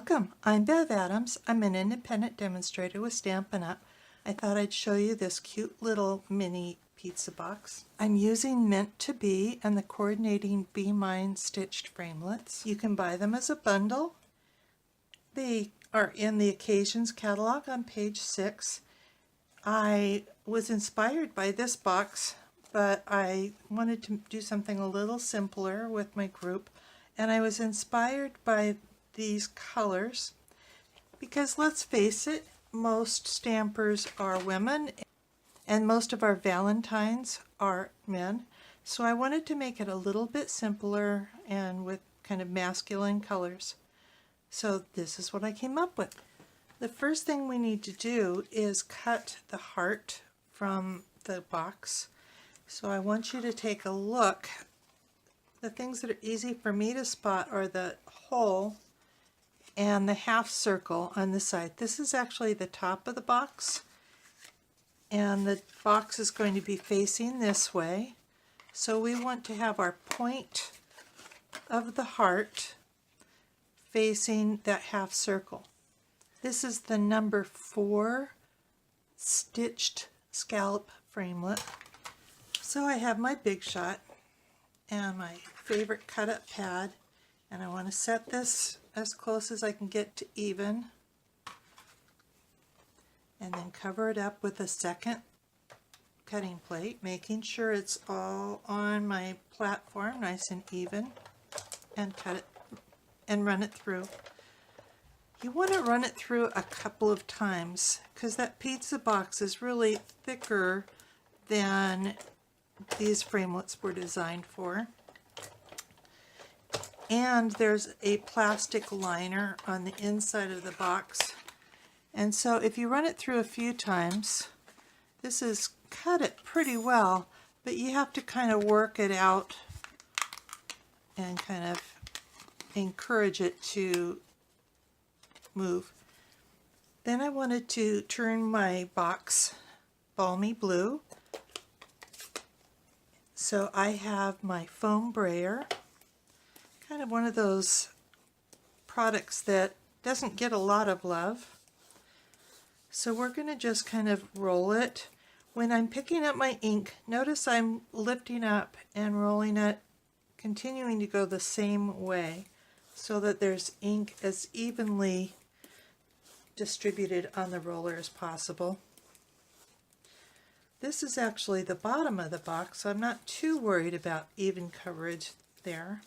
Welcome, I'm Bev Adams. I'm an independent demonstrator with Stampin' Up. I thought I'd show you this cute little mini pizza box. I'm using Meant to Be and the coordinating Be Mine stitched framelits. You can buy them as a bundle. They are in the Occasions catalog on page 6. I was inspired by this box, but I wanted to do something a little simpler with my group, and I was inspired by these colors because, let's face it, most stampers are women and most of our Valentines are men, so I wanted to make it a little bit simpler and with kind of masculine colors. So this is what I came up with. The first thing we need to do is cut the heart from the box. So I want you to take a look. The things that are easy for me to spot are the hole and the half circle on the side. This is actually the top of the box, and the box is going to be facing this way. So we want to have our point of the heart facing that half circle. This is the number 4 stitched scallop framelit. So I have my Big Shot and my favorite cut up pad, and I want to set this as close as I can get to even, and then cover it up with a second cutting plate, making sure it's all on my platform nice and even, and cut it and run it through. You want to run it through a couple of times because that pizza box is really thicker than these framelits were designed for. And there's a plastic liner on the inside of the box. And so if you run it through a few times, this has cut it pretty well, but you have to kind of work it out and kind of encourage it to move. Then I wanted to turn my box balmy blue. So I have my foam brayer, kind of one of those products that doesn't get a lot of love. So we're going to just kind of roll it. When I'm picking up my ink, notice I'm lifting up and rolling it, continuing to go the same way so that there's ink as evenly distributed on the roller as possible. This is actually the bottom of the box, so I'm not too worried about even coverage there.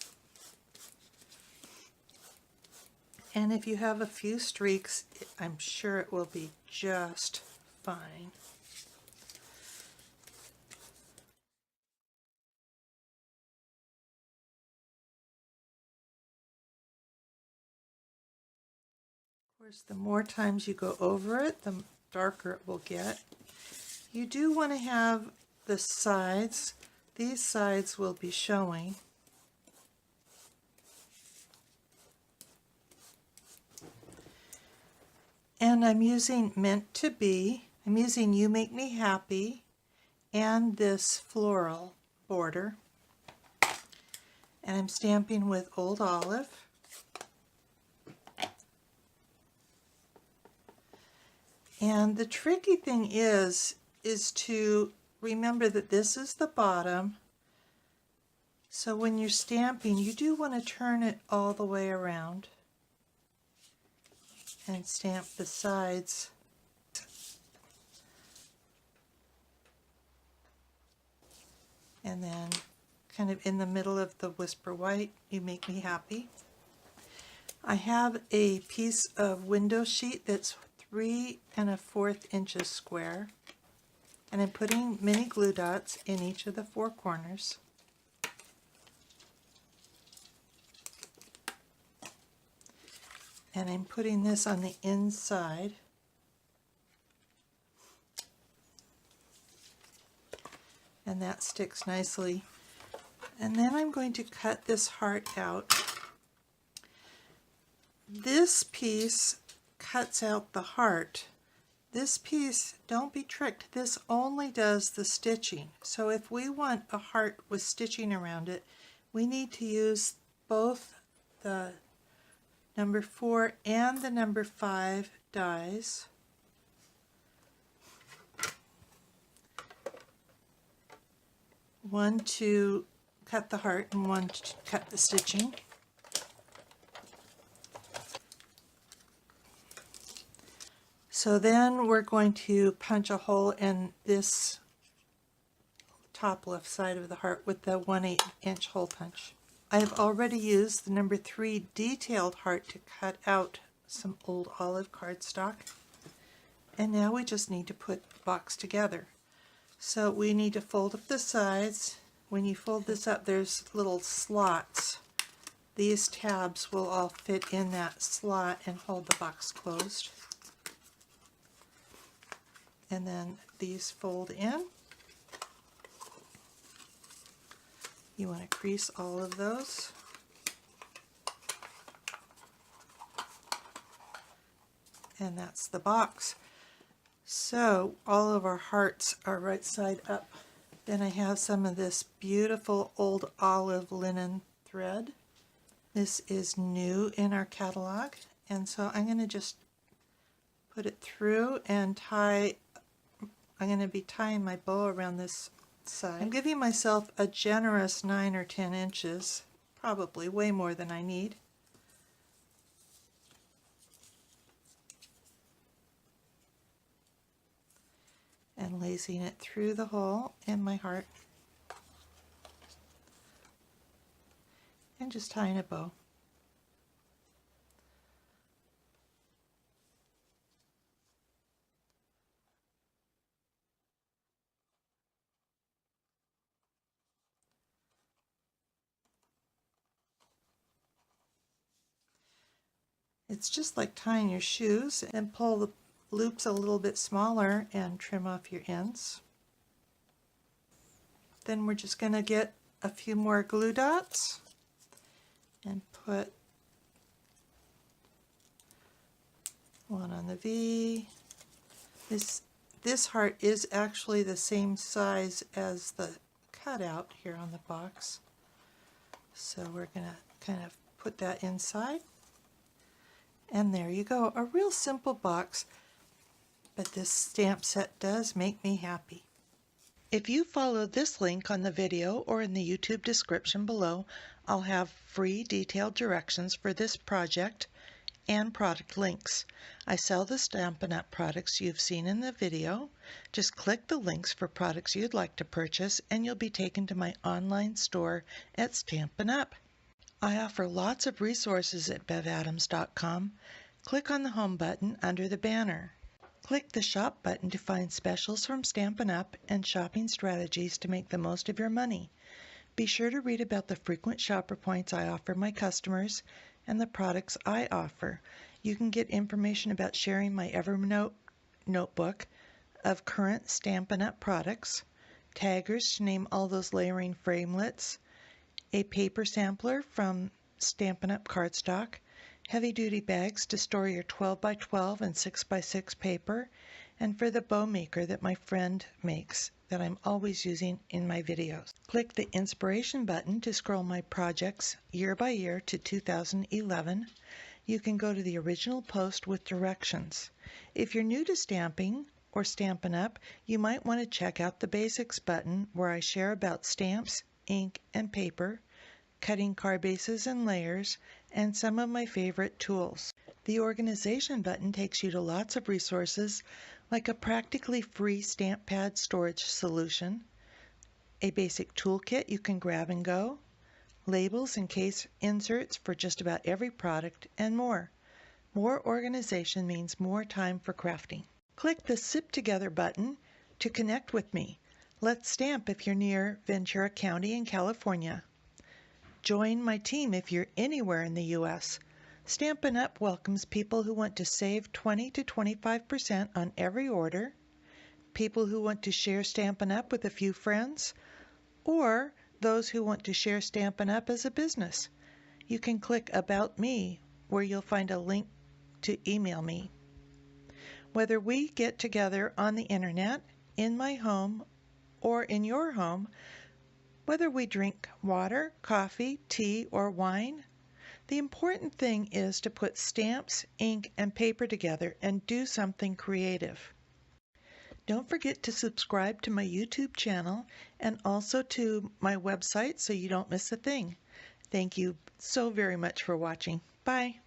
And if you have a few streaks, I'm sure it will be just fine. Of course, the more times you go over it, the darker it will get. You do want to have the sides. These sides will be showing. And I'm using Meant to Be. I'm using You Make Me Happy and this floral border. And I'm stamping with Old Olive. And the tricky thing is to remember that this is the bottom. So when you're stamping, you do want to turn it all the way around and stamp the sides. And then kind of in the middle of the Whisper White, You Make Me Happy. I have a piece of window sheet that's 3 1/4 inches square, and I'm putting mini glue dots in each of the 4 corners. And I'm putting this on the inside. And that sticks nicely. And then I'm going to cut this heart out. This piece cuts out the heart. This piece, don't be tricked, this only does the stitching. So if we want a heart with stitching around it, we need to use both the number 4 and the number 5 dies. One to cut the heart and one to cut the stitching. So then we're going to punch a hole in this top left side of the heart with the 1/8 inch hole punch. I have already used the number 3 detailed heart to cut out some old olive cardstock. And now we just need to put the box together. So we need to fold up the sides. When you fold this up, there's little slots. These tabs will all fit in that slot and hold the box closed. And then these fold in. You want to crease all of those. And that's the box. So all of our hearts are right side up. Then I have some of this beautiful old olive linen thread. This is new in our catalog, and so I'm going to just put it through and tie. I'm going to be tying my bow around this side. I'm giving myself a generous 9 or 10 inches, probably way more than I need. And lacing it through the hole in my heart. And just tying a bow. It's just like tying your shoes, and pull the loops a little bit smaller and trim off your ends. Then we're just going to get a few more glue dots and put one on the V. This heart is actually the same size as the cutout here on the box. So we're going to kind of put that inside. And there you go, a real simple box, but this stamp set does make me happy. If you follow this link on the video or in the YouTube description below, I'll have free detailed directions for this project and product links. I sell the Stampin' Up! Products you've seen in the video. Just click the links for products you'd like to purchase and you'll be taken to my online store at Stampin' Up! I offer lots of resources at bevadams.com. Click on the Home button under the banner. Click the Shop button to find specials from Stampin' Up! And shopping strategies to make the most of your money. Be sure to read about the frequent shopper points I offer my customers and the products I offer. You can get information about sharing my Evernote notebook of current Stampin' Up! Products, taggers to name all those layering framelits, a paper sampler from Stampin' Up! Cardstock, heavy-duty bags to store your 12x12 and 6x6 paper, and for the bow maker that my friend makes that I'm always using in my videos. Click the Inspiration button to scroll my projects year by year to 2011. You can go to the original post with directions. If you're new to stamping or Stampin' Up!, you might want to check out the Basics button where I share about stamps, ink, and paper, cutting card bases and layers, and some of my favorite tools. The Organization button takes you to lots of resources like a practically free stamp pad storage solution, a basic toolkit you can grab and go, labels and case inserts for just about every product, and more. More organization means more time for crafting. Click the Sip Together button to connect with me. Let's stamp if you're near Ventura County in California. Join my team if you're anywhere in the U.S. Stampin' Up! Welcomes people who want to save 20 to 25% on every order, people who want to share Stampin' Up! With a few friends, or those who want to share Stampin' Up! As a business. You can click About Me, where you'll find a link to email me. Whether we get together on the internet, in my home, or in your home, whether we drink water, coffee, tea, or wine, The important thing is to put stamps, ink, and paper together and do something creative. Don't forget to subscribe to my YouTube channel and also to my website so you don't miss a thing. Thank you so very much for watching. Bye.